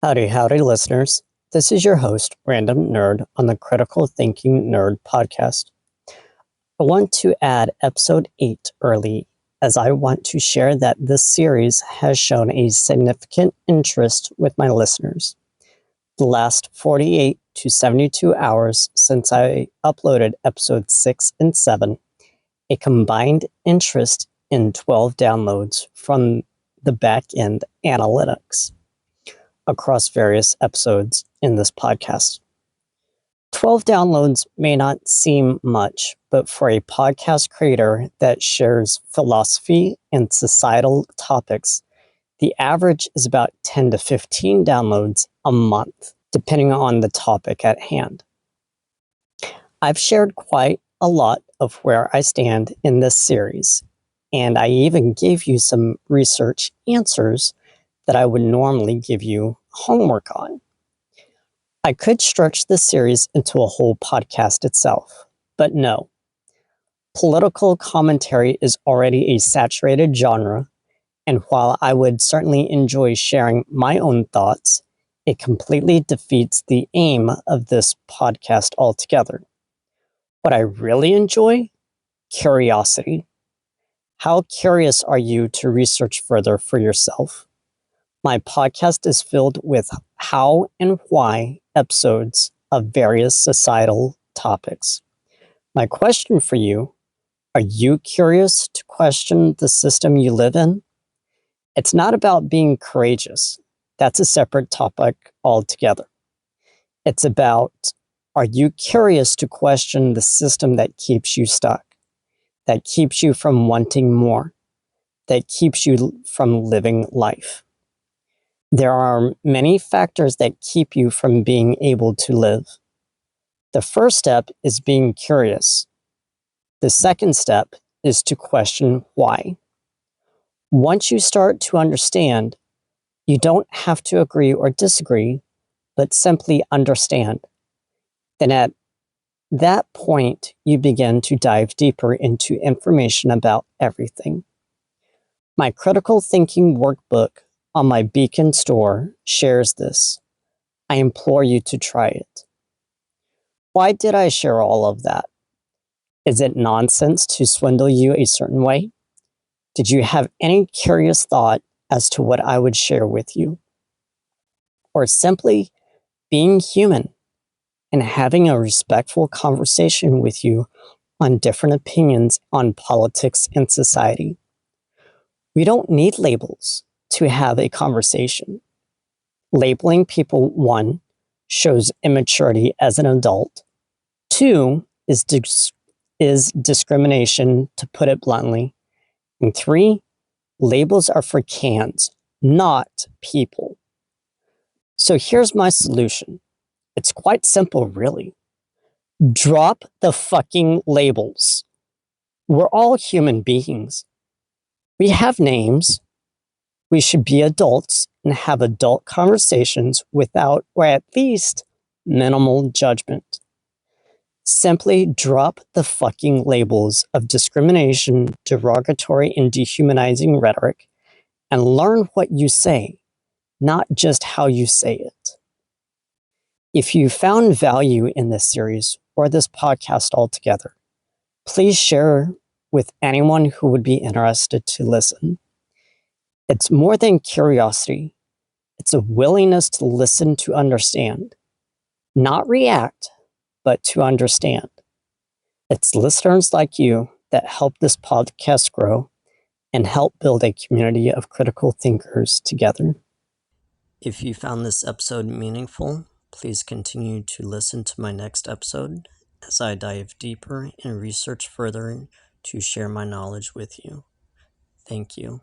Howdy, howdy, listeners. This is your host, Random Nerd, on the Critical Thinking Nerd podcast. I want to add episode 8 early, as I want to share that this series has shown a significant interest with my listeners. The last 48 to 72 hours since I uploaded episodes 6 and 7, a combined interest in 12 downloads from the back end analytics across various episodes in this podcast. 12 downloads may not seem much, but for a podcast creator that shares philosophy and societal topics, the average is about 10 to 15 downloads a month, depending on the topic at hand. I've shared quite a lot of where I stand in this series, and I even gave you some research answers that I would normally give you homework on. I could stretch this series into a whole podcast itself, but no. Political commentary is already a saturated genre, and while I would certainly enjoy sharing my own thoughts, it completely defeats the aim of this podcast altogether. What I really enjoy? Curiosity. How curious are you to research further for yourself? My podcast is filled with how and why episodes of various societal topics. My question for you, are you curious to question the system you live in? It's not about being courageous. That's a separate topic altogether. It's about, are you curious to question the system that keeps you stuck, that keeps you from wanting more, that keeps you from living life? There are many factors that keep you from being able to live. The first step is being curious. The second step is to question why. Once you start to understand, you don't have to agree or disagree, but simply understand. Then at that point, you begin to dive deeper into information about everything. My critical thinking workbook on my Beacon store shares this. I implore you to try it. Why did I share all of that? Is it nonsense to swindle you a certain way? Did you have any curious thought as to what I would share with you? Or simply being human and having a respectful conversation with you on different opinions on politics and society? We don't need labels to have a conversation. Labeling people, 1, shows immaturity as an adult. 2, is discrimination, to put it bluntly. And 3, labels are for cans, not people. So here's my solution. It's quite simple, really. Drop the fucking labels. We're all human beings. We have names. We should be adults and have adult conversations without, or at least, minimal judgment. Simply drop the fucking labels of discrimination, derogatory, and dehumanizing rhetoric, and learn what you say, not just how you say it. If you found value in this series or this podcast altogether, please share with anyone who would be interested to listen. It's more than curiosity. It's a willingness to listen to understand, not react, but to understand. It's listeners like you that help this podcast grow and help build a community of critical thinkers together. If you found this episode meaningful, please continue to listen to my next episode as I dive deeper and research further to share my knowledge with you. Thank you.